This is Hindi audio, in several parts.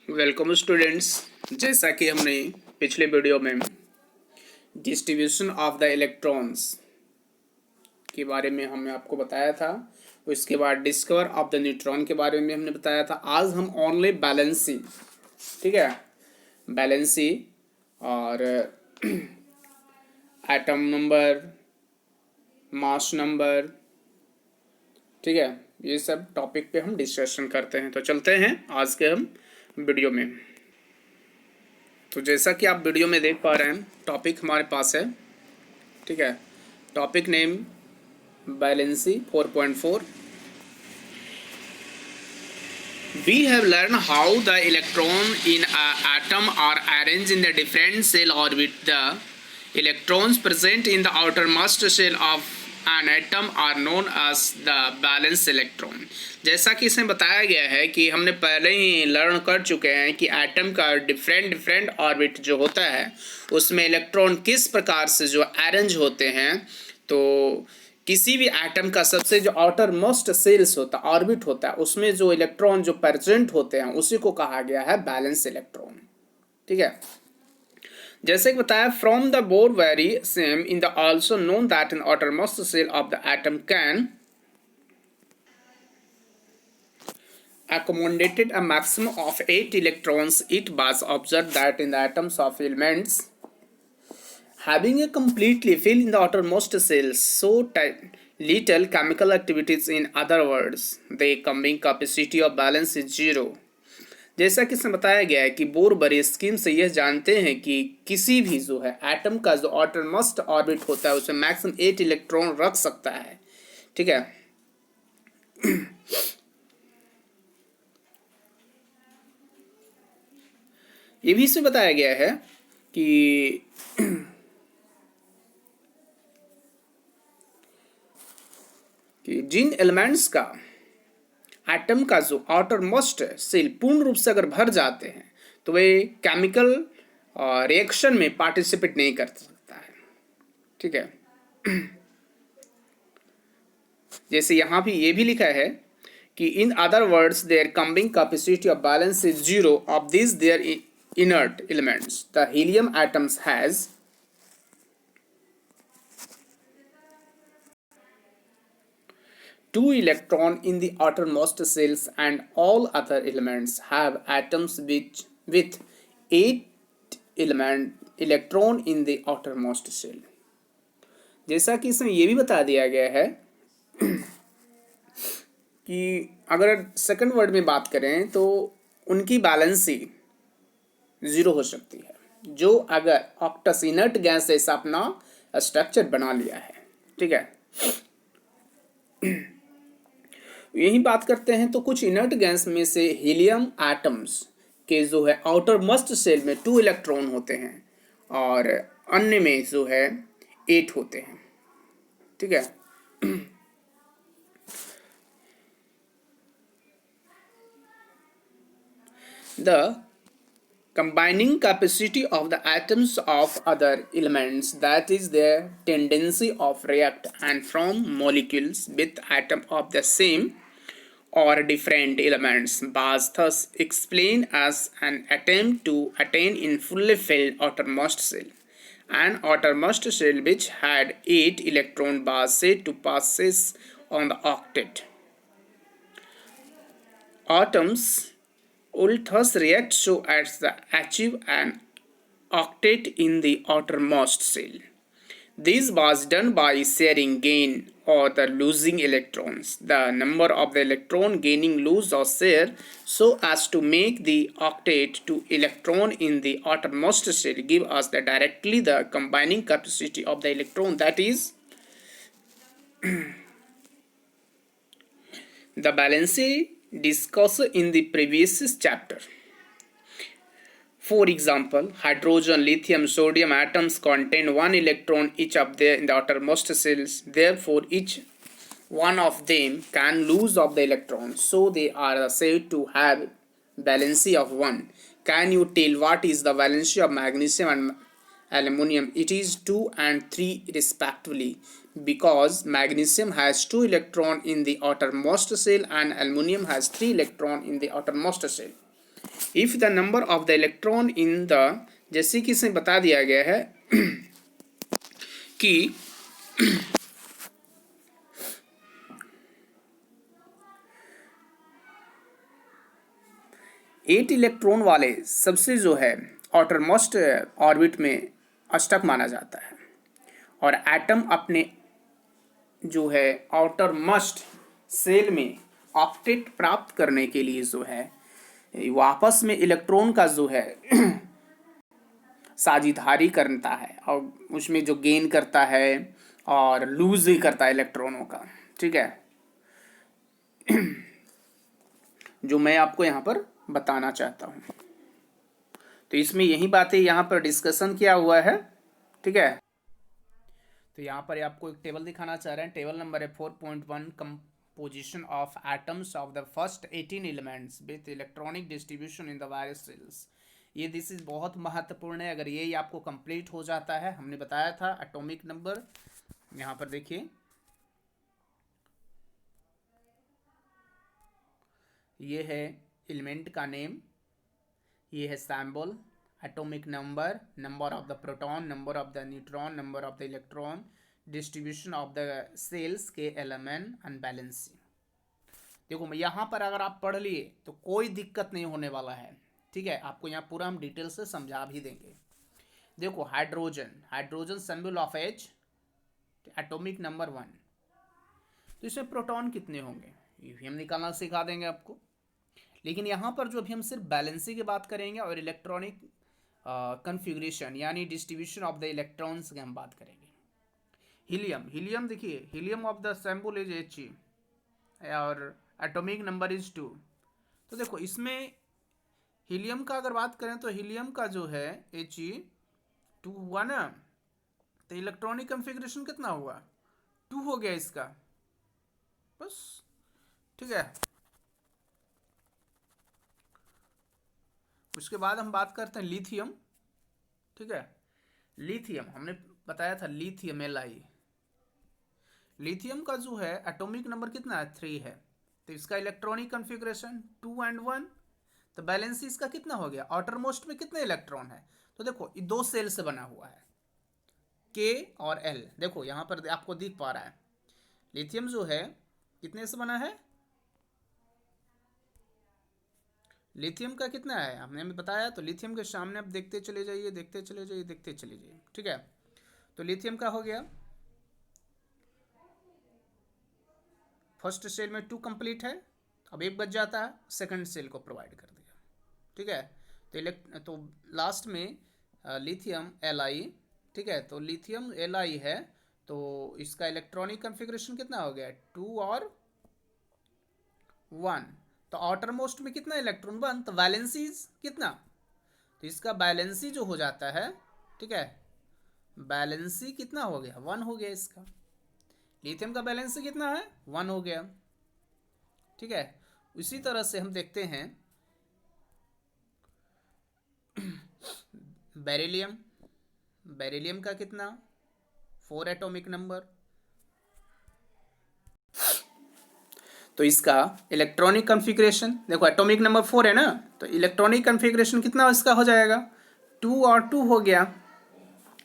Welcome students. जैसा कि हमने पिछले वीडियो में डिस्ट्रीब्यूशन ऑफ द इलेक्ट्रॉन्स के बारे में हमने आपको बताया था, उसके बाद डिस्कवर ऑफ द न्यूट्रॉन के बारे में हमने बताया था। आज हम ओनली बैलेंसी, ठीक है, बैलेंसी और एटम नंबर, मास नंबर, ठीक है, ये सब टॉपिक पे हम डिस्कशन करते हैं। तो चलते हैं आज के हम वीडियो में। तो जैसा कि आप वीडियो में देख पा रहे हैं, टॉपिक हमारे पास है, ठीक है। Topic name valency 4.4। We have learned how the electron in an atom are arranged in the different cell orbit. The electrons present in the outermost shell of an atom are known as the valence electron. जैसा कि इसमें बताया गया है कि हमने पहले ही लर्न कर चुके हैं कि एटम का डिफरेंट ऑर्बिट जो होता है उसमें इलेक्ट्रॉन किस प्रकार से जो अरेंज होते हैं। तो किसी भी एटम का सबसे जो आउटर मोस्ट सेल्स होता है, ऑर्बिट होता है, उसमें जो इलेक्ट्रॉन जो प्रेजेंट होते हैं उसी को कहा गया है बैलेंस इलेक्ट्रॉन, ठीक है। जैसे कि बताया, from the Bohr very same in the also known that in outermost shell of the atom can accommodated a maximum of 8 electrons. It was observed that in the atoms of elements having a completely filled in the outermost cells, so little chemical activities, in other words, the combing capacity of balance is zero. जैसा कि इसमें बताया गया है कि बोर बड़ी स्कीम से यह जानते हैं कि किसी भी जो है एटम का जो आउटरमोस्ट ऑर्बिट होता है उसमें मैक्सिमम 8 इलेक्ट्रॉन रख सकता है, ठीक है। ये भी इसमें बताया गया है कि जिन एलिमेंट्स का एटम का जो आउटर मोस्ट सेल पूर्ण रूप से अगर भर जाते हैं तो वे केमिकल रिएक्शन में पार्टिसिपेट नहीं कर सकता है, ठीक है। जैसे यहाँ भी ये भी लिखा है कि in other words their combining capacity of valence is zero of this their inert elements. The helium atoms has two electrons in the outermost cells, and all other elements have atoms with 8 electron in the outermost cell. जैसा कि इसमें यह भी बता दिया गया है कि अगर सेकंड वर्ड में बात करें तो उनकी बैलेंसी जीरो हो सकती है, जो अगर ऑक्टस इनर्ट गैस जैसा अपना स्ट्रक्चर बना लिया है, ठीक है। यही बात करते हैं तो कुछ इनर्ट गैस में से हीलियम एटम्स के जो है आउटर मोस्ट सेल में 2 इलेक्ट्रॉन होते हैं और अन्य में जो है 8 होते हैं, ठीक है। The combining capacity of the atoms of other elements, that is their tendency of react and form molecules with atom of the same or different elements, was thus explained as an attempt to attain in fully filled outermost cell. An outermost cell which had 8 electrons was said to possess on the octet. Atoms will thus react so as to achieve an octet in the outermost cell. This was done by sharing gain or the losing electrons, the number of the electron gaining, lose or share, so as to make the octet to electron in the outermost cell give us the directly the combining capacity of the electron, that is the valency discussed in the previous chapter. For example, hydrogen, lithium, sodium atoms contain 1 electron each of them in the outermost cells. Therefore, each one of them can lose of the electrons, so they are said to have valency of 1. Can you tell what is the valency of magnesium and aluminum? It is 2 and 3 respectively, because magnesium has 2 electrons in the outermost cell and aluminum has 3 electrons in the outermost cell. If the number of the electron in the, जैसे कि इसमें बता दिया गया है कि 8 इलेक्ट्रॉन वाले सबसे जो है आउटरमोस्ट ऑर्बिट में अष्टक माना जाता है, और एटम अपने जो है आउटरमोस्ट सेल में ऑक्टेट प्राप्त करने के लिए जो है वापस में इलेक्ट्रॉन का जो है साझेदारी करता है, और उसमें जो गेन करता है और लूज भी करता है इलेक्ट्रॉनों का, ठीक है, जो मैं आपको यहाँ पर बताना चाहता हूँ। तो इसमें यही बातें यहाँ पर डिस्कशन किया हुआ है, ठीक है। तो यहाँ पर आपको एक टेबल दिखाना चाह रहे हैं। टेबल नंबर है 4.1, composition of atoms of the first 18 elements with electronic distribution in the various cells. ये दिस इज बहुत महत्वपूर्ण है। अगर ये आपको कंप्लीट हो जाता है, हमने बताया था एटॉमिक नंबर, यहाँ पर देखिए ये है एलिमेंट का नेम, ये है symbol, atomic number, number of the proton, number of the neutron, number of the electron, distribution of the shells के एलिमेंट, अनबैलेंसिंग। देखो यहाँ पर अगर आप पढ़ लिए तो कोई दिक्कत नहीं होने वाला है, ठीक है। आपको यहाँ पूरा हम डिटेल से समझा भी देंगे। देखो hydrogen, hydrogen symbol of H, atomic number 1। तो इसमें प्रोटॉन कितने होंगे ये भी हम निकालना सिखा देंगे आपको। लेकिन यहाँ पर जो अभी हम सिर्फ बैलेंसिंग की बात करेंगे और इलेक्ट्रॉनिक कन्फिग्रेशन यानी डिस्ट्रीब्यूशन ऑफ द इलेक्ट्रॉन्स की हम बात करेंगे। हीलियम, हीलियम देखिए, helium of the sample is He और एटॉमिक नंबर इज 2। तो देखो इसमें हीलियम का अगर बात करें तो हीलियम का जो है He2 हुआ ना, तो इलेक्ट्रॉनिक कन्फिग्रेशन कितना हुआ, 2 हो गया इसका, बस, ठीक है। उसके बाद हम बात करते हैं लिथियम, ठीक है। लिथियम हमने बताया था, लिथियम Li, लिथियम का जो है एटॉमिक नंबर कितना है, 3 है। तो इसका इलेक्ट्रॉनिक कन्फिग्रेशन 2 and 1, तो बैलेंस इसका कितना हो गया, आउटर मोस्ट में कितने इलेक्ट्रॉन है। तो देखो ये 2 सेल से बना हुआ है, K और L। देखो यहाँ पर आपको दिख पा रहा है लिथियम जो है कितने से बना है, लिथियम का कितना है हमने बताया। तो लिथियम के सामने आप देखते चले जाइए, देखते चले जाइए, देखते चले जाइए, ठीक है। तो लिथियम का हो गया, फर्स्ट सेल में 2 कंप्लीट है, अब 1 बच जाता है, सेकंड सेल को प्रोवाइड कर दिया, ठीक है। तो लास्ट में लिथियम Li, ठीक है। तो लिथियम Li है, तो इसका इलेक्ट्रॉनिक कन्फिग्रेशन कितना हो गया, 2 और 1। तो आउटर मोस्ट में कितना इलेक्ट्रॉन, 1। तो वैलेंसी कितना, तो इसका बैलेंसी जो हो जाता है, ठीक है, बैलेंसी कितना हो गया, 1 हो गया इसका। लिथियम का बैलेंसी कितना है, 1 हो गया, ठीक है। इसी तरह से हम देखते हैं बेरिलियम, बेरिलियम का कितना, 4 एटॉमिक नंबर। तो इसका इलेक्ट्रॉनिक कन्फिग्रेशन देखो, एटॉमिक नंबर 4 है ना, तो इलेक्ट्रॉनिक कन्फिग्रेशन कितना इसका हो जाएगा, 2 और 2 हो गया।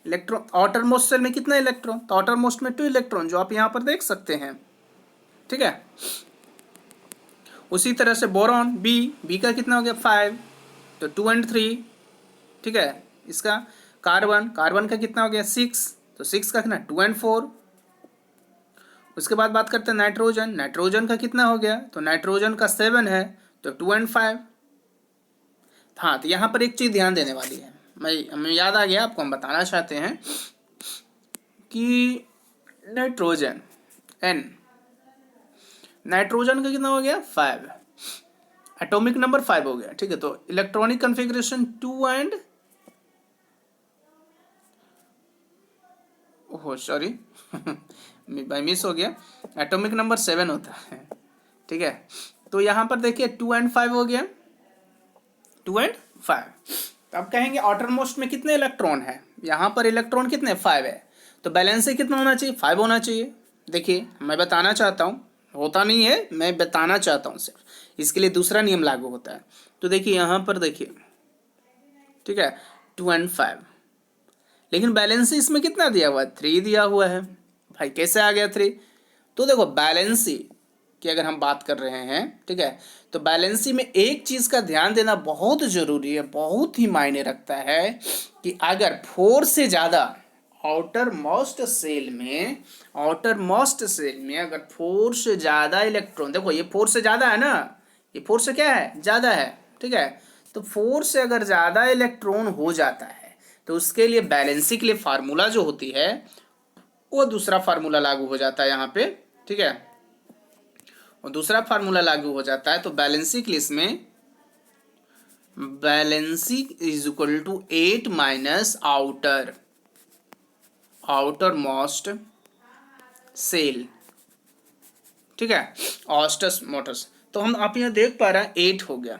इलेक्ट्रॉन आउटर मोस्ट सेल में कितना इलेक्ट्रॉन, तो आउटर मोस्ट में 2 इलेक्ट्रॉन, जो आप यहाँ पर देख सकते हैं, ठीक है। उसी तरह से बोरॉन बी का कितना हो गया, 5, तो 2 and 3, ठीक है। इसका कार्बन का कितना हो गया, 6, तो 6 का कितना, 2 and 4। उसके बाद बात करते हैं नाइट्रोजन, नाइट्रोजन का कितना हो गया, तो नाइट्रोजन का 7 है, तो 2 and 5। हाँ, तो यहाँ पर एक चीज़ ध्यान देने वाली है, हमें याद आ गया, आपको हम बताना चाहते हैं कि नाइट्रोजन नाइट्रोजन का कितना हो गया, 5, एटॉमिक नंबर 5 हो गया, ठीक है। तो electronic configuration 2 and oh sorry भाई मिस हो गया, एटॉमिक नंबर 7 होता है, ठीक है। तो यहाँ पर देखिए 2 and 5 हो गया, 2 and 5। तो अब कहेंगे आउटर मोस्ट में कितने इलेक्ट्रॉन है, यहाँ पर इलेक्ट्रॉन कितने, 5 है, तो बैलेंस कितना होना चाहिए, 5 होना चाहिए। देखिए मैं बताना चाहता हूँ, होता नहीं है, मैं बताना चाहता हूँ सिर्फ, इसके लिए दूसरा नियम लागू होता है। तो देखिए यहाँ पर देखिए, ठीक है, 2 and 5, लेकिन बैलेंसी इसमें कितना दिया हुआ है, 3 दिया हुआ है। भाई कैसे आ गया 3? तो देखो बैलेंसी की अगर हम बात कर रहे हैं, ठीक है, तो बैलेंसी में एक चीज का ध्यान देना बहुत जरूरी है, बहुत ही मायने रखता है कि अगर 4 से ज्यादा आउटर मोस्ट सेल में, अगर 4 से ज्यादा इलेक्ट्रॉन, देखो ये 4 से ज्यादा है ना, ये 4 से क्या है, ज्यादा है, ठीक है, तो 4 से अगर ज्यादा इलेक्ट्रॉन हो जाता है तो उसके लिए बैलेंसी के लिए फार्मूला जो होती है वो दूसरा फार्मूला लागू हो जाता है यहाँ पे, ठीक है, और दूसरा फार्मूला लागू हो जाता है। तो बैलेंसी के लिए इसमें valency is equal to 8 minus outermost shell, ठीक है, ऑस्टस मोटर्स। तो हम आप यहाँ देख पा रहे हैं 8 हो गया,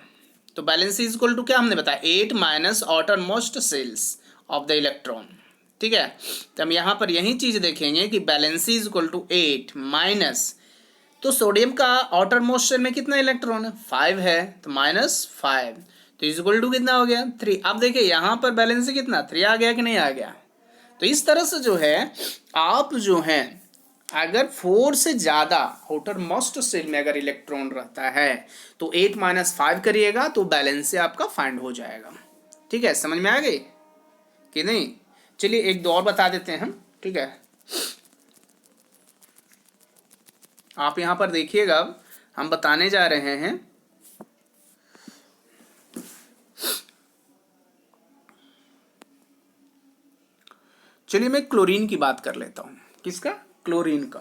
तो बैलेंसी इज इक्वल टू क्या हमने बताया, 8 minus outermost shells of the electron, ठीक है। तो हम यहाँ पर यही चीज देखेंगे कि valency is equal to 8 minus, तो सोडियम का आउटर मोस्ट सेल में कितना इलेक्ट्रॉन है, 5 है, तो -5, तो इज इक्वल टू कितना हो गया, 3। अब देखिए यहाँ पर बैलेंसी कितना, 3 आ गया कि नहीं आ गया। तो इस तरह से जो है आप जो है अगर 4 से ज्यादा आउटर मोस्ट सेल में अगर इलेक्ट्रॉन रहता है तो 8 माइनस 5 करिएगा तो बैलेंसी आपका फाइंड हो जाएगा। ठीक है, समझ में आ गई कि नहीं? चलिए एक दो और बता देते हैं हम, ठीक है। आप यहां पर देखिएगा, हम बताने जा रहे हैं चलिए मैं क्लोरीन की बात कर लेता हूं। किसका? क्लोरीन का।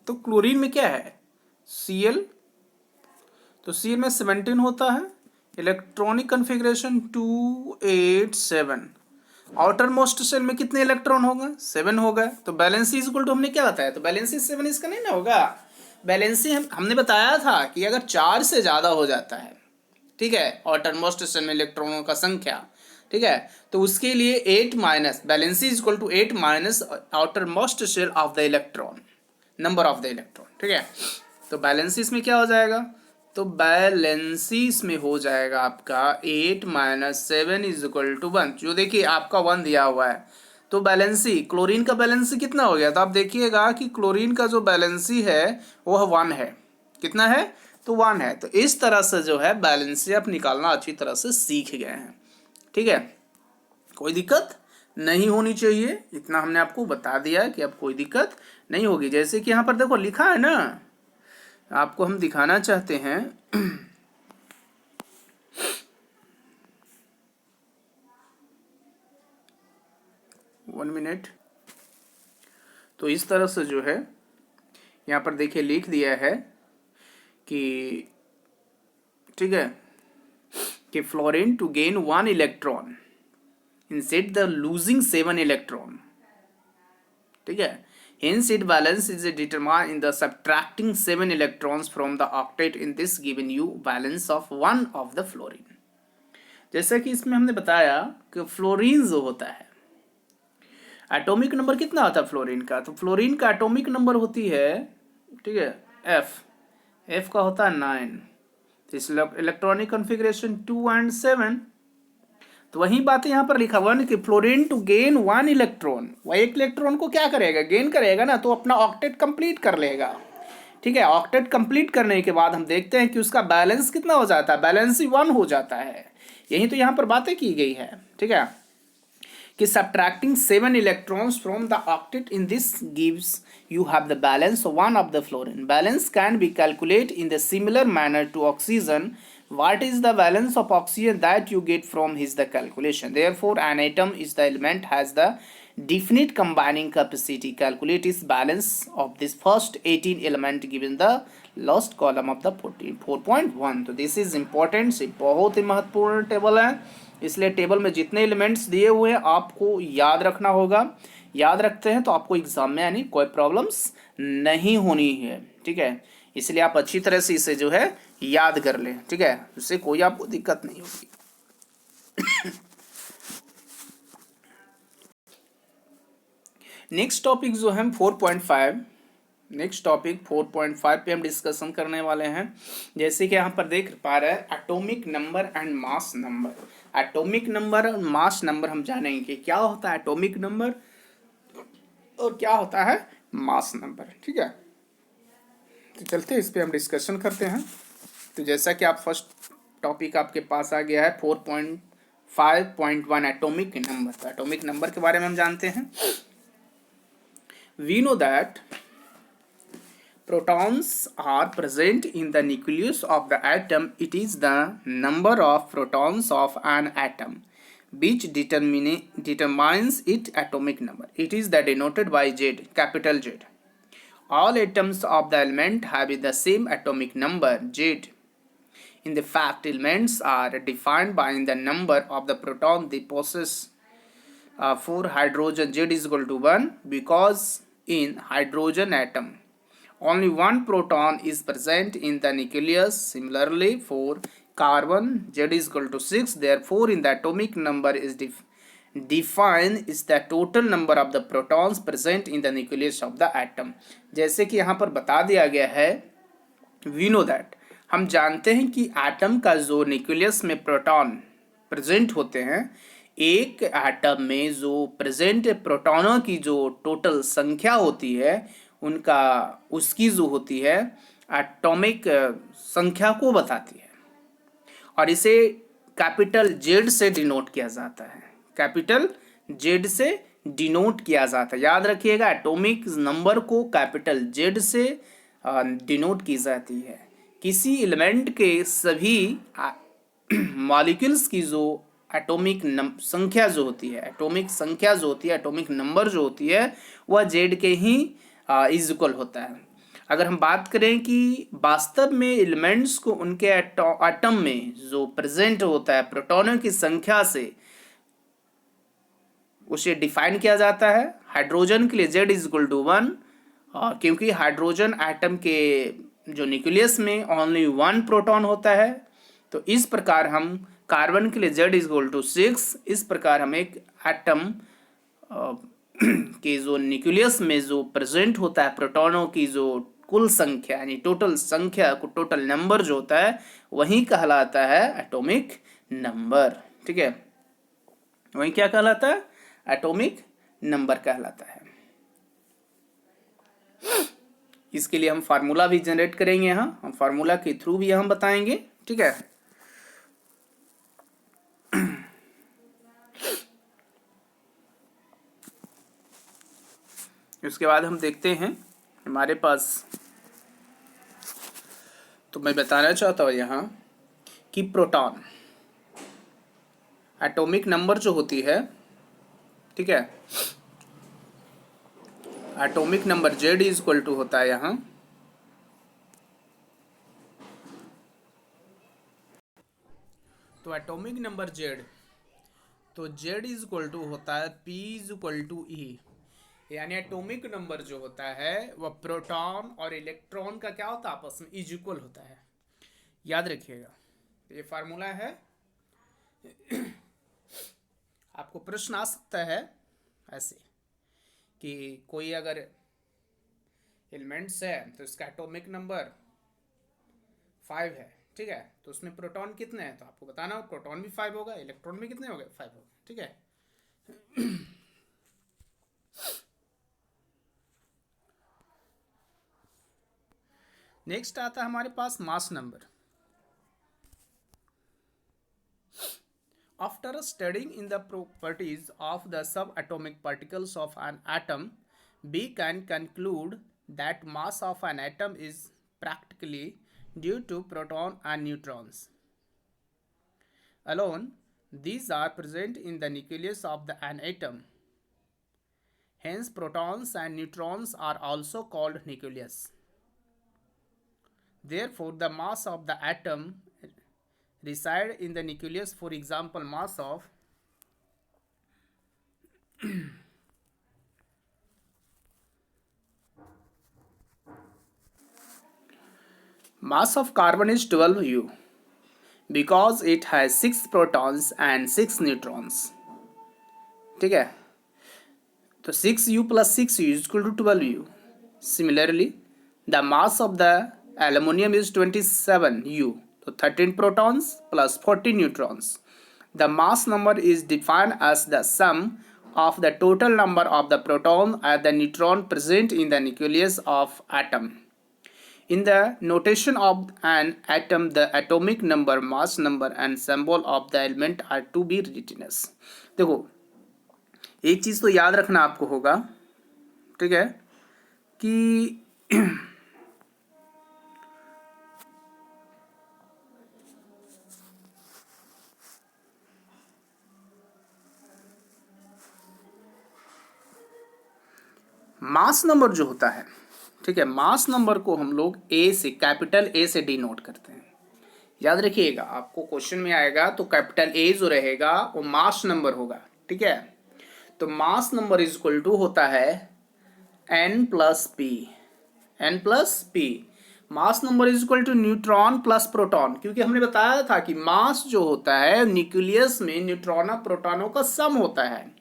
तो क्लोरीन में क्या है, Cl, तो Cl में 17 होता है, electronic configuration 287, outermost shell में कितने इलेक्ट्रॉन होगा, 7 होगा। तो बैलेंसी इज इक्वल टू हमने क्या बताया, तो बैलेंसी 7 इसका नहीं ना होगा। बैलेंसी हमने बताया था कि अगर 4 से ज्यादा हो जाता है, ठीक है, आउटर मोस्ट सेल में इलेक्ट्रॉनों का संख्या, ठीक है, तो उसके लिए 8 minus valency is equal to 8 minus outermost shell of the electron, number of the electron, ठीक है। तो बैलेंसी इसमें क्या हो जाएगा, तो बैलेंसी इसमें हो जाएगा आपका 8 माइनस 7 इज इक्वल टू 1, जो देखिए आपका 1 दिया हुआ है। तो बैलेंसी, क्लोरीन का बैलेंसी कितना हो गया, तो आप देखिएगा कि क्लोरीन का जो बैलेंसी है वह 1 है। कितना है, तो 1 है। तो इस तरह से जो है बैलेंसी आप निकालना अच्छी तरह से सीख गए हैं, ठीक है। कोई दिक्कत नहीं होनी चाहिए, इतना हमने आपको बता दिया है कि अब कोई दिक्कत नहीं होगी। जैसे कि यहाँ पर देखो लिखा है ना, आपको हम दिखाना चाहते हैं 1 मिनट। तो इस तरह से जो है यहाँ पर देखिए लिख दिया है कि, ठीक है, कि fluorine to gain 1 electron instead the losing 7 electron, ठीक है, hence its valence is determined in the subtracting 7 electrons from the octet in this given you valence of 1 of the fluorine। जैसा कि इसमें हमने बताया कि फ्लोरीन जो होता है, एटॉमिक नंबर कितना होता है फ्लोरीन का, तो फ्लोरीन का एटॉमिक नंबर होती है, ठीक है, एफ का होता है 9, इस इलेक्ट्रॉनिक कॉन्फ़िगरेशन 2 and 7। तो वही बात यहाँ पर लिखा हुआ है कि फ्लोरीन टू गेन 1 इलेक्ट्रॉन, वह एक इलेक्ट्रॉन को क्या करेगा, गेन करेगा ना, तो अपना ऑक्टेट कंप्लीट कर लेगा, ठीक है। ऑक्टेट कंप्लीट करने के बाद हम देखते हैं कि उसका बैलेंस कितना हो जाता है, बैलेंस ही 1 हो जाता है। यही तो यहाँ पर बातें की गई है, ठीक है, कि subtracting 7 electrons from the octet in this gives you have the balance of 1 of the fluorine। Balance can be calculated in the similar manner to oxygen। What is the valence of oxygen that you get from is the calculation। Therefore an atom is the element has the definite combining capacity। Calculate its balance of this first 18 element given the last column of the 4.1। तो this is important, बहुत ही महत्वपूर्ण टेबल है, इसलिए टेबल में जितने एलिमेंट्स दिए हुए हैं आपको याद रखना होगा। याद रखते हैं तो आपको एग्जाम में यानी कोई प्रॉब्लम्स नहीं होनी है, ठीक है। इसलिए आप अच्छी तरह से इसे जो है याद कर लें, ठीक है, इससे कोई आपको दिक्कत नहीं होगी। नेक्स्ट टॉपिक जो है 4.5 नेक्स्ट टॉपिक 4.5 पे हम डिस्कशन करने वाले हैं। जैसे कि यहाँ पर देख पा रहे हैं atomic number and mass number. Atomic number और मास नंबर हम जानेंगे कि क्या होता है एटॉमिक नंबर और क्या होता है मास नंबर। ठीक है, तो चलते हैं इस पे हम डिस्कशन करते हैं। तो जैसा कि आप फर्स्ट टॉपिक आपके पास आ गया है 4.5.1 एटॉमिक नंबर। तो एटॉमिक नंबर के बारे में हम जानते हैं। We know that protons are present in the nucleus of the atom. It is the number of protons of an atom which determines its atomic number. It is denoted by Z, capital Z. All atoms of the element have the same atomic number, Z. In the fact, elements are defined by the number of the proton they possess. For hydrogen, Z is equal to 1 because in hydrogen atom only one proton is present in the nucleus. Similarly, for carbon, Z is equal to 6. Therefore, in the atomic number is defined is the total number of the protons present in the nucleus of the atom. जैसे कि यहाँ पर बता दिया गया है, we know that हम जानते हैं कि एटम का जो न्यूक्लियस में प्रोटॉन प्रेजेंट होते हैं, एक एटम में जो प्रेजेंट प्रोटॉनों की जो टोटल संख्या होती है उनका उसकी जो होती है एटॉमिक संख्या को बताती है और इसे कैपिटल जेड से डिनोट किया जाता है। कैपिटल जेड से डिनोट किया जाता है। याद रखिएगा, एटॉमिक नंबर को कैपिटल जेड से डिनोट की जाती है। किसी एलिमेंट के सभी मॉलिक्यूल्स की जो एटॉमिक संख्या जो होती है, एटॉमिक संख्या जो होती है, एटॉमिक नंबर जो होती है, वह जेड के ही इज इक्वल होता है। अगर हम बात करें कि वास्तव में एलिमेंट्स को उनके एटम में जो प्रेजेंट होता है प्रोटॉनों की संख्या से उसे डिफाइन किया जाता है। हाइड्रोजन के लिए Z इज इक्वल टू 1, क्योंकि हाइड्रोजन एटम के जो न्यूक्लियस में ओनली 1 प्रोटॉन होता है। तो इस प्रकार हम कार्बन के लिए Z इज इक्वल टू 6। इस प्रकार हम एक एटम के जो न्यूक्लियस में जो प्रेजेंट होता है प्रोटॉनों की जो कुल संख्या यानी टोटल संख्या को टोटल नंबर जो होता है वही कहलाता है एटॉमिक नंबर। ठीक है, वही क्या कहलाता है? एटॉमिक नंबर कहलाता है। इसके लिए हम फार्मूला भी जनरेट करेंगे, यहाँ हम फार्मूला के थ्रू भी हम बताएंगे। ठीक है, उसके बाद हम देखते हैं हमारे पास, तो मैं बताना चाहता हूँ यहाँ कि प्रोटॉन एटॉमिक नंबर जो होती है, ठीक है, atomic number Z is equal to होता है यहाँ तो एटॉमिक नंबर Z, तो Z इज इक्वल टू होता है P is equal to E। यानी एटॉमिक नंबर जो होता है वह प्रोटॉन और इलेक्ट्रॉन का क्या होता है आपस में इज इक्वल होता है। याद रखिएगा, ये फार्मूला है। आपको प्रश्न आ सकता है ऐसे कि कोई अगर एलिमेंट्स है तो इसका एटॉमिक नंबर 5 है, ठीक है, तो उसमें प्रोटॉन कितने हैं, तो आपको बताना हो प्रोटॉन भी 5 होगा, इलेक्ट्रॉन भी कितने होंगे 5 होगा। ठीक है, नेक्स्ट आता है हमारे पास mass number. After studying in the properties of the sub atomic particles of an atom, we can conclude that mass of an atom is practically due to proton and neutrons alone. These are present in the nucleus of an atom. Hence, protons and neutrons are also called nucleus. Therefore, the mass of the atom reside in the nucleus. For example, mass of carbon is 12U because it has 6 protons and 6 neutrons. ठीक है, तो 6U plus 6U is equal to 12U. Similarly, The mass of the aluminum is 27 U. So 13 protons plus 40 neutrons. The mass number is defined as the sum of the total number of the proton and the neutron present in the nucleus of atom. In the notation of an atom, the atomic number, mass number and symbol of the element are to be written as. देखो एक चीज तो याद रखना आपको होगा, ठीक है, कि मास नंबर जो होता है, ठीक है, मास नंबर को हम लोग ए से, कैपिटल ए से डिनोट करते हैं। याद रखिएगा, आपको क्वेश्चन में आएगा तो कैपिटल ए जो रहेगा वो मास नंबर होगा, ठीक है। तो mass number is equal to होता है n plus P, n plus P. Mass number is equal to neutron plus proton, क्योंकि हमने बताया था कि मास जो होता है न्यूक्लियस में न्यूट्रॉन और प्रोटॉनों का सम होता है,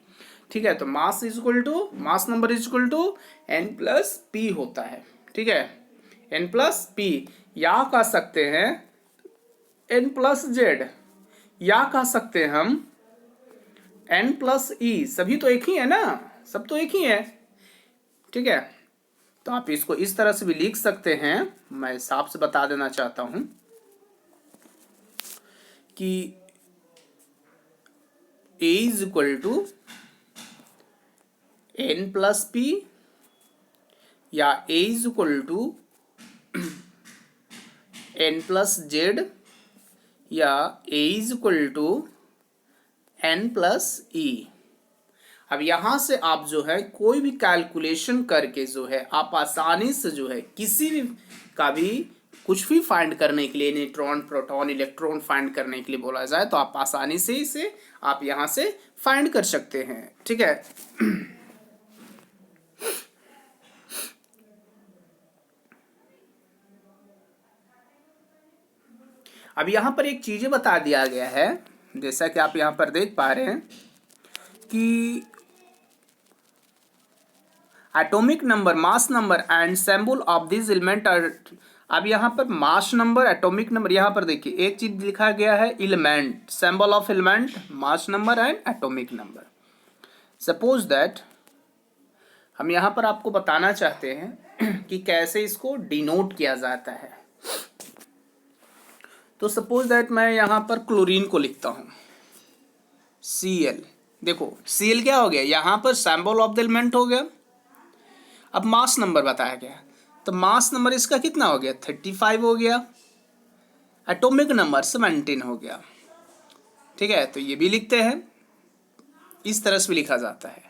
ठीक है। तो mass is equal to, mass number is equal to n plus P होता है, ठीक है, n प्लस पी। या कह सकते हैं n प्लस जेड, या कह सकते हैं हम n प्लस ई, सभी तो एक ही है ना, सब तो एक ही है, ठीक है। तो आप इसको इस तरह से भी लिख सकते हैं। मैं साफ से बता देना चाहता हूं कि A is equal to n plus P, या A is equal to n plus Z, या A is equal to n plus E. अब यहां से आप जो है कोई भी कैलकुलेशन करके जो है आप आसानी से जो है किसी भी का भी कुछ भी फाइंड करने के लिए, न्यूट्रॉन प्रोटॉन इलेक्ट्रॉन फाइंड करने के लिए बोला जाए तो आप आसानी से इसे आप यहां से फाइंड कर सकते हैं, ठीक है। अब यहां पर एक चीजें बता दिया गया है, जैसा कि आप यहां पर देख पा रहे हैं कि atomic number, mass number and symbol of this element are. अब यहां पर मास नंबर, एटॉमिक नंबर, यहां पर देखिए एक चीज लिखा गया है element, symbol of element, mass number and atomic number. Suppose that हम यहां पर आपको बताना चाहते हैं कि कैसे इसको डिनोट किया जाता है। तो सपोज दैट मैं यहां पर क्लोरीन को लिखता हूं Cl। देखो Cl क्या हो गया, यहां पर सिंबल ऑफ द एलिमेंट हो गया। अब मास नंबर बताया गया, तो मास नंबर इसका कितना हो गया, 35 हो गया। एटॉमिक नंबर 17 हो गया, ठीक है। तो ये भी लिखते हैं, इस तरह से भी लिखा जाता है,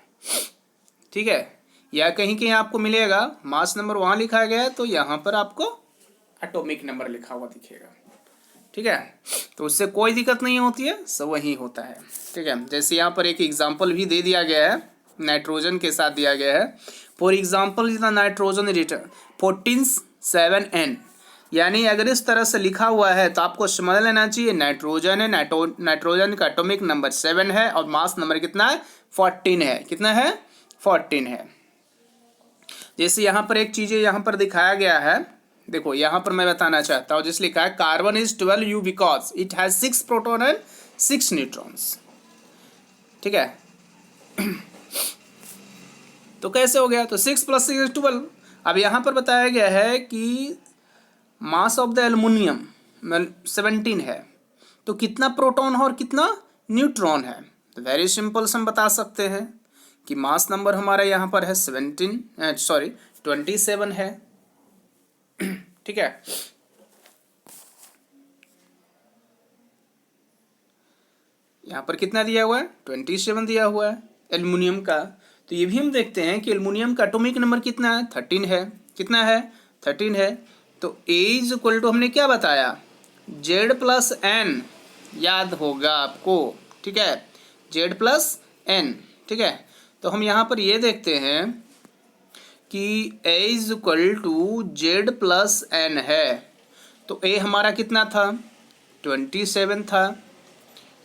ठीक है। या कहीं कहीं आपको मिलेगा मास नंबर वहां लिखा गया है तो यहां पर आपको एटॉमिक नंबर लिखा हुआ दिखेगा, ठीक है। तो उससे कोई दिक्कत नहीं होती है, सब वही होता है, ठीक है। जैसे यहाँ पर एक एग्जाम्पल भी दे दिया गया है, नाइट्रोजन के साथ दिया गया है। For example is the nitrogen return 14(7N)। यानी अगर इस तरह से लिखा हुआ है तो आपको समझ लेना चाहिए नाइट्रोजन है, नाइट्रोजन का एटॉमिक नंबर 7 है और मास नंबर कितना है, 14 है। कितना है, 14 है। जैसे यहाँ पर एक चीज़ यहाँ पर दिखाया गया है, देखो यहाँ पर मैं बताना चाहता हूँ, जिस लिखा है carbon is 12U because it has 6 proton and 6 neutrons, ठीक है। तो कैसे हो गया, तो 6 + 6 = 12। अब यहाँ पर बताया गया है कि मास ऑफ द एल्युमिनियम 17 है, तो कितना प्रोटॉन और कितना न्यूट्रॉन है। तो वेरी सिंपल से हम बता सकते हैं कि मास नंबर हमारा यहाँ पर है 27 है, ठीक है। यहाँ पर कितना दिया हुआ है, 27 दिया हुआ है एल्युमिनियम का। तो ये भी हम देखते हैं कि एल्युमिनियम का एटॉमिक नंबर कितना है, 13 है। कितना है, 13 है। तो A इज इक्वल टू हमने क्या बताया, Z + N, याद होगा आपको, ठीक है, Z + N, ठीक है। तो हम यहाँ पर ये देखते हैं कि A is equal to Z + N है। तो A हमारा कितना था, 27 था।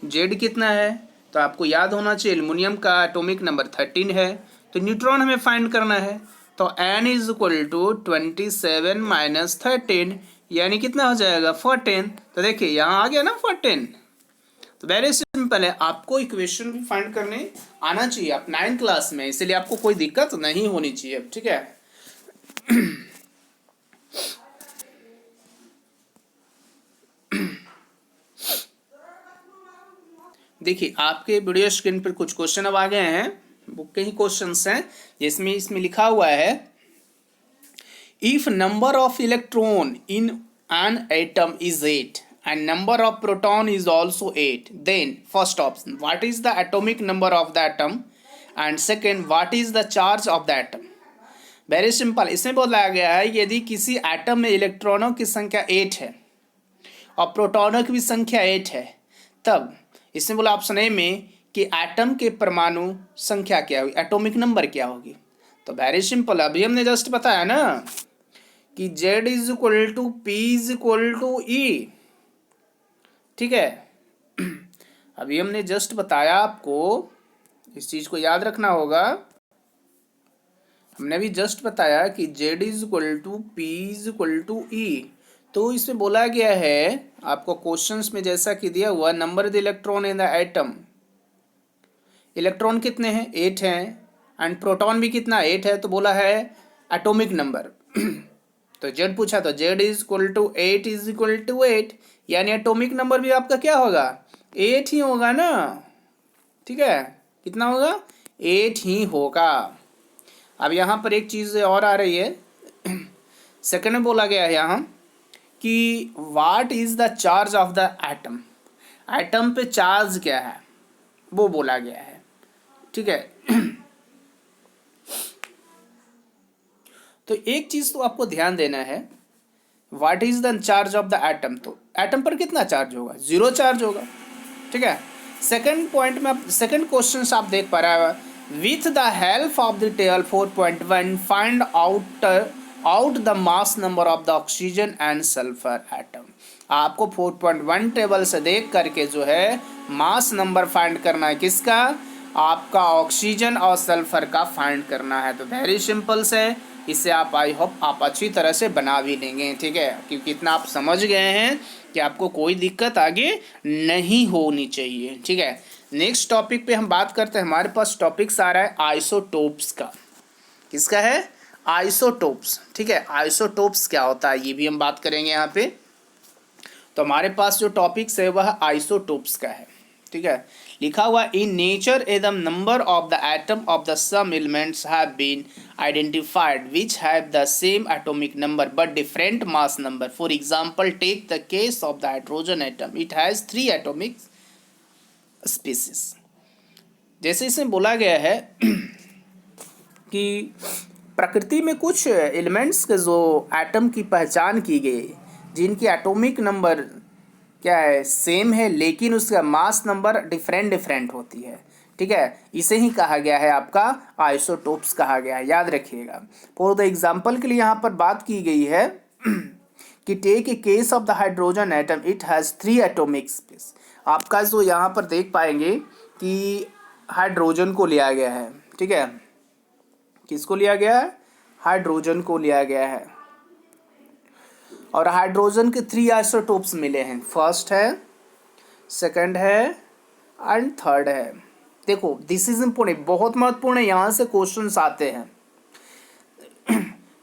Z कितना है, तो आपको याद होना चाहिए एल्युमिनियम का एटॉमिक नंबर 13 है। तो न्यूट्रॉन हमें फाइंड करना है, तो n is equal to 27 minus 13, यानी कितना हो जाएगा 14। तो देखिए यहाँ आ गया ना 14। तो वेरी सिंपल है, आपको इक्वेशन भी फाइंड करने आना चाहिए, आप 9th क्लास में, इसलिए आपको कोई दिक्कत नहीं होनी चाहिए, ठीक है। देखिए आपके वीडियो स्क्रीन पर कुछ क्वेश्चन अब आ गए हैं, बुक के ही क्वेश्चंस हैं, जिसमें इसमें लिखा हुआ है if number of electron in an atom is 8 and number of proton is also 8, then first option what is the atomic number of the atom and second what is the charge of the atom। Very simple, इसमें बोला गया है यदि किसी एटम में इलेक्ट्रॉनों की संख्या 8 है और प्रोटॉनों की भी संख्या 8 है, तब इसमें बोला ऑप्शन ए में कि एटम के परमाणु संख्या क्या होगी, एटॉमिक नंबर क्या होगी। तो वेरी सिंपल, अभी हमने जस्ट बताया ना कि Z is equal to P is equal to E, ठीक है। अभी हमने जस्ट बताया आपको, इस चीज को याद रखना होगा, हमने अभी जस्ट बताया कि Z is equal to P is equal to E. तो इसमें बोला गया है आपको क्वेश्चंस में जैसा कि दिया हुआ number the electron in the atom, electron कितने हैं 8 हैं एंड प्रोटॉन भी कितना 8 है, तो बोला है एटॉमिक नंबर। तो Z पूछा तो Z is equal to 8 is equal to 8, यानी एटॉमिक नंबर भी आपका क्या होगा 8 ही होगा ना, ठीक है। कितना होगा 8 ही होगा। अब यहाँ पर एक चीज़ और आ रही है, सेकंड में बोला गया है यहाँ कि what is the charge of the atom, atom पे चार्ज क्या है वो बोला गया है, ठीक है। तो एक चीज तो आपको ध्यान देना है, what is the charge of the atom, तो एटम पर कितना चार्ज होगा 0 चार्ज होगा, ठीक है। सेकंड पॉइंट में आप सेकंड क्वेश्चन आप देख पा रहे हैं with the help of the table 4.1 find out the mass number of the oxygen and sulphur atom. आपको 4.1 टेबल से देख करके जो है मास नंबर फाइंड करना है, किसका, आपका ऑक्सीजन और सल्फर का फाइंड करना है। तो वेरी सिंपल से इसे आप आई होप आप अच्छी तरह से बना भी लेंगे, ठीक है, क्योंकि इतना आप समझ गए हैं कि आपको कोई दिक्कत आगे नहीं होनी चाहिए, ठीक है। नेक्स्ट टॉपिक पे हम बात करते हैं, हमारे पास टॉपिक्स आ रहा है आइसोटोप्स का। किसका है आइसोटोप्स, ठीक है। आइसोटोप्स क्या होता है ये भी हम बात करेंगे यहाँ पे। तो हमारे पास जो टॉपिक्स है वह आइसोटोप्स का है, ठीक है। लिखा हुआ in nature atom number of the atom of the some elements have been identified which have the same atomic number but different mass number. For example take the case of the hydrogen atom, it has 3 atomic species. जैसे इसमें बोला गया है कि प्रकृति में कुछ एलिमेंट्स के जो एटम की पहचान की गई जिनकी एटॉमिक नंबर क्या है सेम है, लेकिन उसका मास नंबर डिफरेंट होती है, ठीक है। इसे ही कहा गया है आपका आइसोटोप्स कहा गया है, याद रखिएगा। फॉर द एग्जांपल के लिए यहाँ पर बात की गई है कि take a case of the hydrogen atom, it has 3 atomic species. आपका जो यहाँ पर देख पाएंगे कि हाइड्रोजन को लिया गया है, ठीक है। किसको लिया गया है, हाइड्रोजन को लिया गया है, और हाइड्रोजन के 3 आइसोटोप्स मिले हैं, फर्स्ट है, सेकंड है एंड थर्ड है। देखो दिस इज इम्पोर्टेंट, बहुत महत्वपूर्ण है, यहाँ से क्वेश्चंस आते हैं।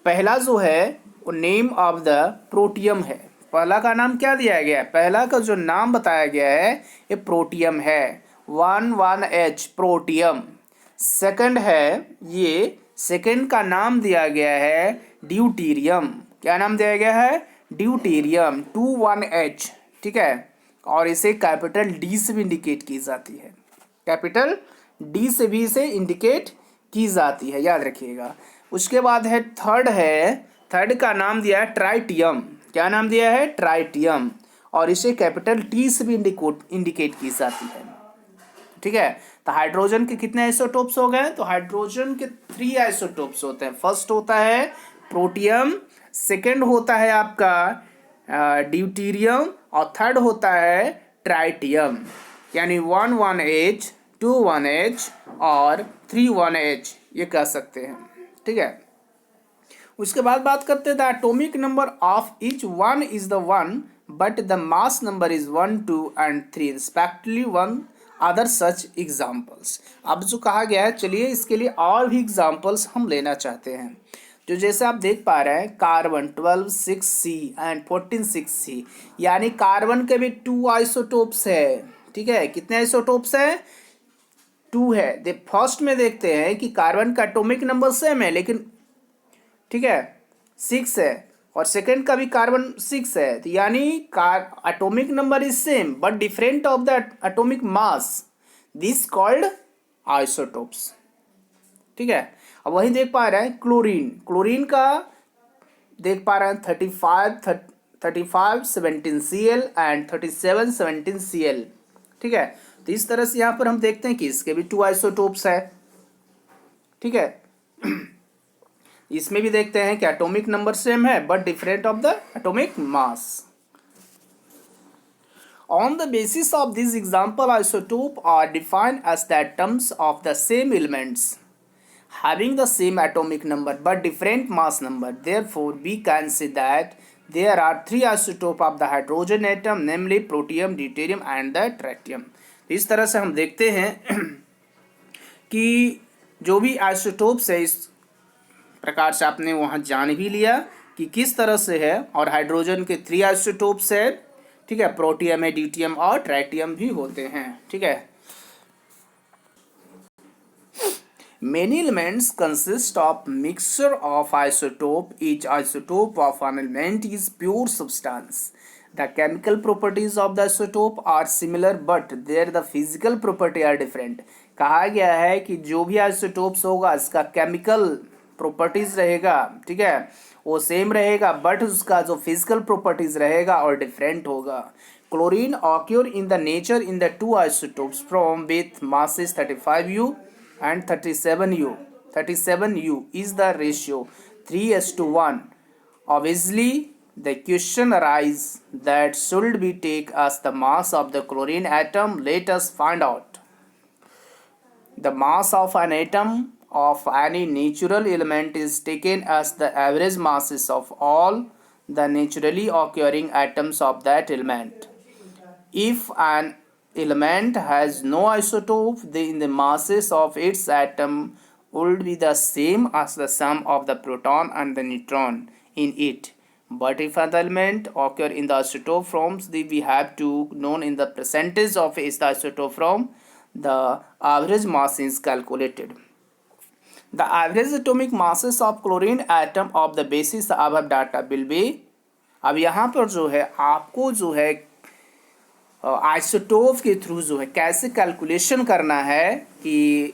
पहला जो है वो नेम ऑफ द प्रोटियम है, पहला का नाम क्या दिया गया है, पहला का जो नाम बताया गया है ये प्रोटियम है, 1,1H प्रोटियम। सेकंड है ये, सेकंड का नाम दिया गया है ड्यूटीरियम, क्या नाम दिया गया है ड्यूटीरियम 2,1H, ठीक है। और इसे कैपिटल डी से भी इंडिकेट की जाती है, कैपिटल डी से भी इसे इंडिकेट की जाती है, याद रखिएगा। उसके बाद है, थर्ड का नाम दिया है ट्राइटियम, क्या नाम दिया है ट्राइटियम, और इसे कैपिटल टी से भी इंडिकेट की जाती है, ठीक है। तो हाइड्रोजन के कितने आइसोटोप्स हो गए, तो हाइड्रोजन के 3 आइसोटोप्स होते हैं। फर्स्ट होता है प्रोटियम, सेकंड होता है आपका ड्यूटीरियम, और थर्ड होता है ट्राइटियम, यानी 1,1H 2,1H और 3,1H ये कह सकते हैं, ठीक है। उसके बाद बात करते हैं the atomic number of each one is the one but the mass number is 1 2 and 3 respectively one other such examples. अब जो कहा गया है, चलिए इसके लिए और भी एग्जाम्पल्स हम लेना चाहते हैं। जो जैसे आप देख पा रहे हैं कार्बन 12 6C एंड 14 6C, यानी कार्बन के भी 2 आइसोटोप्स है। ठीक है, कितने आइसोटोप्स है? 2 है। फर्स्ट में देखते हैं कि कार्बन का एटॉमिक नंबर सेम है लेकिन ठीक है 6 है, और सेकंड का भी कार्बन 6 है, तो यानी atomic number is same but different of the atomic mass, this called isotopes. ठीक है, अब वही देख पा रहे हैं क्लोरीन, क्लोरीन का देख पा रहे हैं 35 17Cl एंड 37 17Cl। ठीक है, तो इस तरह से यहाँ पर हम देखते हैं कि इसके भी 2 आइसोटोप्स है। ठीक है, इसमें भी देखते हैं कि एटॉमिक नंबर सेम है but different of the atomic mass. On the basis of this example, isotope are defined as the atoms of the same elements having the same atomic number but different mass number. Therefore, we can say that there are 3 isotopes of the hydrogen atom, namely protium, deuterium and the tritium. इस तरह से हम देखते हैं कि जो भी आइसोटोप्स है इस प्रकार से आपने वहाँ जान भी लिया कि किस तरह से है, और हाइड्रोजन के 3 आइसोटोप्स है। ठीक है, प्रोटियम है, ड्यूटियम और ट्राइटियम भी होते हैं। ठीक है, many elements consist of mixture of isotope. Each isotope of an element is pure substance. The chemical properties of the isotope are similar but their the physical property are different. कहा गया है कि जो भी आइसोटोप्स होगा इसका केमिकल प्रॉपर्टीज रहेगा, ठीक है, वो सेम रहेगा बट उसका जो फिजिकल प्रॉपर्टीज रहेगा और डिफरेंट होगा। Chlorine occur in the nature in the 2 isotopes from with masses 35U and 37U. 37U is the ratio 3:1. Obviously, the question arises that should we take as the mass of the chlorine atom? Let us find out. The mass of an atom of any natural element is taken as the average masses of all the naturally occurring atoms of that element. If an element has no isotope, then the masses of its atom would be the same as the sum of the proton and the neutron in it. But if an element occur in the isotope forms, then we have to know in the percentage of its isotope form, the average mass is calculated. The average atomic masses of chlorine atom of the basis above data will be, अब यहाँ पर जो है आपको जो है आइसोटोप के थ्रू जो है कैसे कैलकुलेशन करना है कि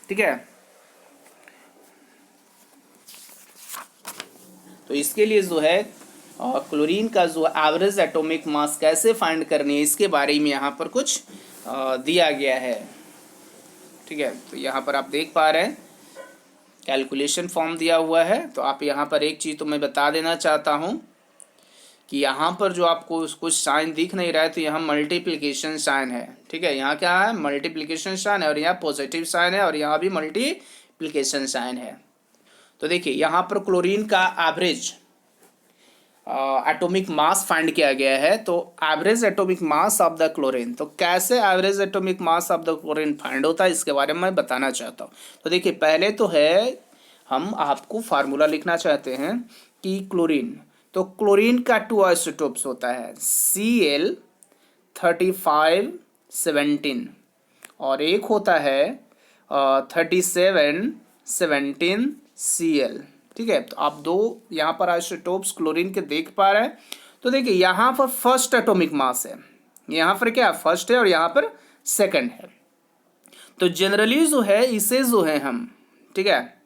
ठीक है, तो इसके लिए जो है क्लोरीन का जो एवरेज एटॉमिक मास कैसे फाइंड करनी है इसके बारे में यहाँ पर कुछ दिया गया है। ठीक है, तो यहाँ पर आप देख पा रहे हैं कैलकुलेशन फॉर्म दिया हुआ है। तो आप यहाँ पर एक चीज़ तो मैं बता देना चाहता हूँ कि यहाँ पर जो आपको कुछ साइन दिख नहीं रहा है, तो यहाँ मल्टीप्लिकेशन साइन है। ठीक है, यहाँ क्या है? मल्टीप्लिकेशन साइन है, और यहाँ पॉजिटिव साइन है, और यहाँ भी मल्टीप्लिकेशन साइन है। तो देखिए यहाँ पर क्लोरीन का एवरेज एटॉमिक मास फाइंड किया गया है। तो average atomic mass of the chlorine, तो कैसे average atomic mass of the chlorine find होता है इसके बारे में मैं बताना चाहता हूँ। तो देखिए पहले तो है हम आपको फार्मूला लिखना चाहते हैं कि क्लोरीन, तो क्लोरीन का 2 आइसोटोप्स होता है Cl 35 17 और एक होता है 37 17 Cl। ठीक है, तो आप दो यहाँ पर आइसोटोप्स क्लोरीन के देख पा रहे हैं। तो देखिए यहाँ पर फर्स्ट एटॉमिक मास है, यहाँ पर क्या फर्स्ट है और यहाँ पर सेकंड है। तो जनरली जो है इसे जो है हम, ठीक है,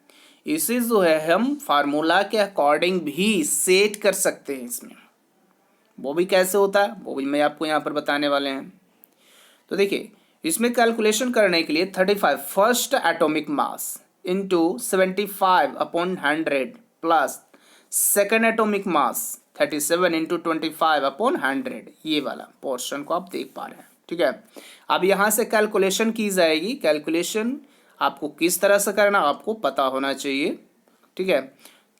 इसे जो है हम फार्मूला के अकॉर्डिंग भी सेट कर सकते हैं। इसमें वो भी कैसे होता है वो भी मैं आपको यहाँ पर बताने वाले हैं। तो देखिए इसमें कैलकुलेशन करने के लिए 35 first atomic mass into 75 upon 100 plus second atomic mass 37 into 25 upon 100, ये वाला पोर्शन को आप देख पा रहे हैं। ठीक है, अब यहाँ से कैलकुलेशन की जाएगी। कैलकुलेशन आपको किस तरह से करना आपको पता होना चाहिए। ठीक है,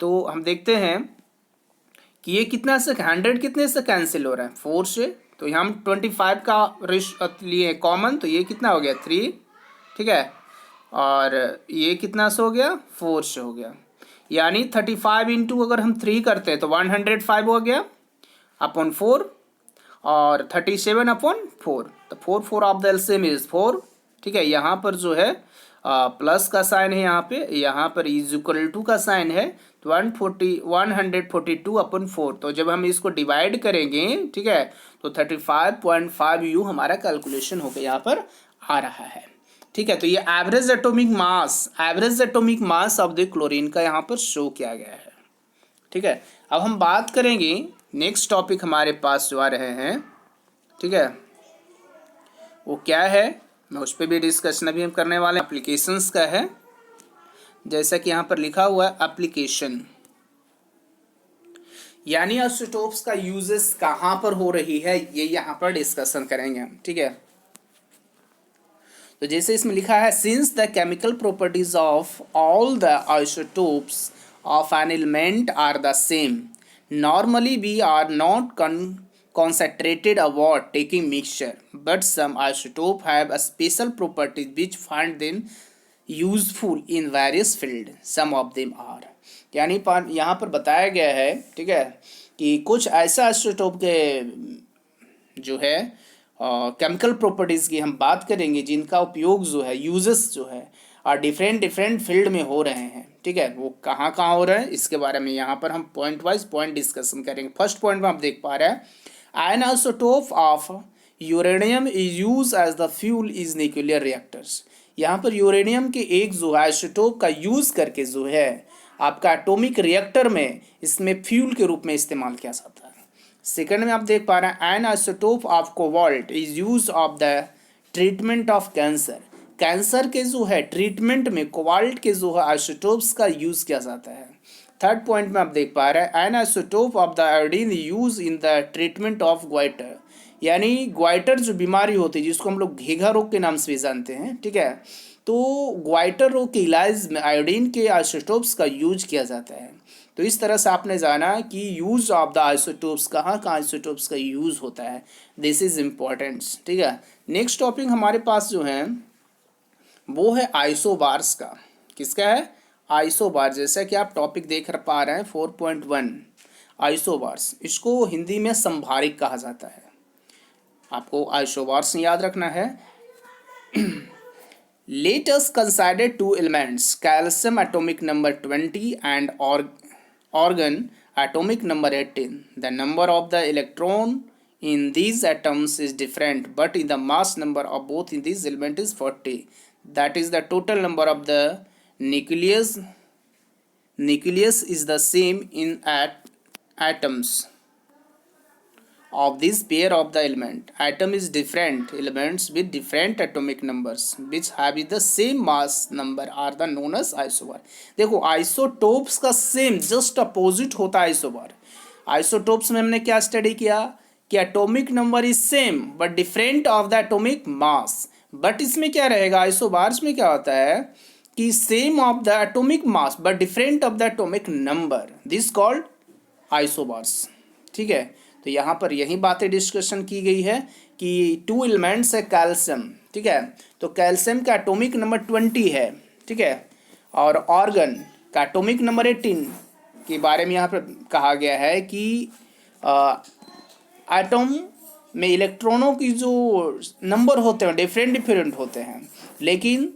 तो हम देखते हैं कि ये कितना से 100 कितने से कैंसिल हो रहा है, 4 से। तो यहाँ हम 25 का रिश लिए कॉमन, तो ये कितना हो गया 3, ठीक है। और ये कितना से हो गया 4 से हो गया, यानी 35 इंटू अगर हम 3 करते हैं तो 105 हो गया अपॉन 4, और 37 अपॉन 4, तो 4 ऑफ द एलसीएम इज 4, ठीक है। यहाँ पर जो है प्लस का साइन है, यहाँ पर इज इक्वल टू का साइन है, तो 142 अपॉन 4। तो जब हम इसको डिवाइड करेंगे, ठीक है, तो 35.5 यू हमारा कैलकुलेशन होकर यहाँ पर आ रहा है, ठीक है। तो ये average atomic mass of the chlorine का यहाँ पर शो किया गया है, ठीक है। अब हम बात करेंगे नेक्स्ट टॉपिक हमारे पास जो आ रहे हैं, ठीक है, वो क्या है, मैं उस पर भी डिस्कशन अभी हम करने वाले हैं। एप्लीकेशंस का है, जैसा कि यहाँ पर लिखा हुआ है एप्लीकेशन, यानी आइसोटोप्स का यूजेस कहाँ पर हो रही है, ये यहाँ पर डिस्कशन करेंगे हम, ठीक है। तो जैसे इसमें लिखा है, since the chemical properties of all the isotopes of an element are the same, normally we are not concentrated award taking mixture, but some isotope have a special properties which find them useful in various field. Some of them are, यानी यहाँ पर बताया गया है, ठीक है, कि कुछ ऐसा आइसोटोप के जो है केमिकल प्रॉपर्टीज़ की हम बात करेंगे जिनका उपयोग जो है, यूजेस जो है, और डिफरेंट फील्ड में हो रहे हैं, ठीक है। वो कहाँ कहाँ हो रहे हैं इसके बारे में यहाँ पर हम पॉइंट वाइज पॉइंट डिस्कशन करेंगे। फर्स्ट पॉइंट में आप देख पा रहे हैं, an isotope of uranium is used as the fuel is nuclear reactors। यहाँ पर यूरेनियम के एक जो है आइसोटोप का यूज करके जो है आपका एटॉमिक रिएक्टर में इसमें फ्यूल के रूप में इस्तेमाल किया जाता है। सेकंड में आप देख पा रहे हैं, N isotope of cobalt is use of the treatment of cancer. Cancer के जो है ट्रीटमेंट में कोबाल्ट के जो है आइसोटोप्स का यूज किया जाता है। थर्ड पॉइंट में आप देख पा रहे हैं, N isotope of the iodine use in the treatment of goitre, यानी ग्वाइटर जो बीमारी होती है जिसको हम लोग घेघा रोग के नाम से भी जानते हैं, ठीक है। तो ग्वाइटर रोग के इलाज में आयोडीन के आइसोटोप्स का यूज किया जाता है। तो इस तरह से आपने जाना कि यूज ऑफ द आइसोटोप्स, कहाँ कहाँ आइसोटोप्स का यूज होता है, दिस इज इम्पोर्टेंट, ठीक है। नेक्स्ट टॉपिक हमारे पास जो है वो है आइसोबार्स का। किसका है? आइसोबार। जैसा कि आप टॉपिक देख पा रहे हैं 4.1 आइसोबार्स, इसको हिंदी में संभारिक कहा जाता है। आपको आइसोबार्स याद रखना है। Let us consider two elements, calcium atomic number 20 and argon atomic number 18. The number of the electron in these atoms is different, but in the mass number of both in these elements is 40. That is the total number of the nucleus is the same in atoms of this pair of the element. Atom is different elements with different atomic numbers which have the same mass number are the known as isobar. देखो आइसोटोप्स का सेम जस्ट अपोजिट होता है आइसोबार। आइसोटोप्स में हमने क्या स्टडी किया कि atomic number is same but different of the atomic mass. But इसमें क्या रहेगा, आइसोबार्स में क्या होता है कि same of the atomic mass but different of the atomic number, this called isobars, ठीक है। तो यहाँ पर यही बातें डिस्कशन की गई है कि टू एलिमेंट्स है कैल्शियम, ठीक है। तो कैल्शियम का एटॉमिक नंबर 20 है, ठीक है, और ऑर्गन का एटॉमिक नंबर 18 के बारे में यहाँ पर कहा गया है कि एटम में इलेक्ट्रॉनों की जो नंबर होते हैं डिफरेंट होते हैं, लेकिन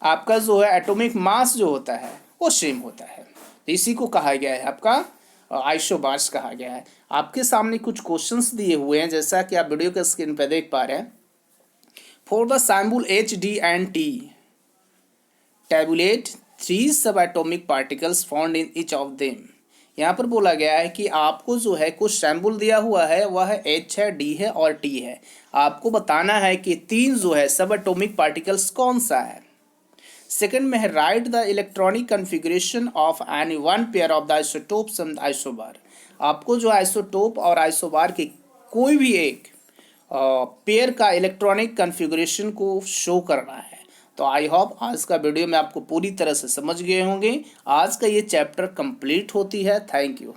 आपका जो है एटॉमिक मास जो होता है वो सेम होता है। तो इसी को कहा गया है आपका आइसोबार्स कहा गया है। आपके सामने कुछ क्वेश्चंस दिए हुए हैं जैसा कि आप वीडियो के स्क्रीन पर देख पा रहे हैं। For the sample HD and T tabulate 3 subatomic particles found in each of them। यहाँ पर बोला गया है कि आपको जो है कुछ सैम्पल दिया हुआ है, वह है H है, D है और T है। आपको बताना है कि 3 जो है सब एटॉमिक पार्टिकल्स कौन सा है। सेकंड में है right the electronic configuration of any one pair of the isotopes and isobar. आपको जो आइसोटोप और आइसोबार के कोई भी एक पेयर का इलेक्ट्रॉनिक कन्फिग्रेशन को शो करना है। तो आई होप आज का वीडियो में आपको पूरी तरह से समझ गए होंगे। आज का ये चैप्टर कंप्लीट होती है। Thank you.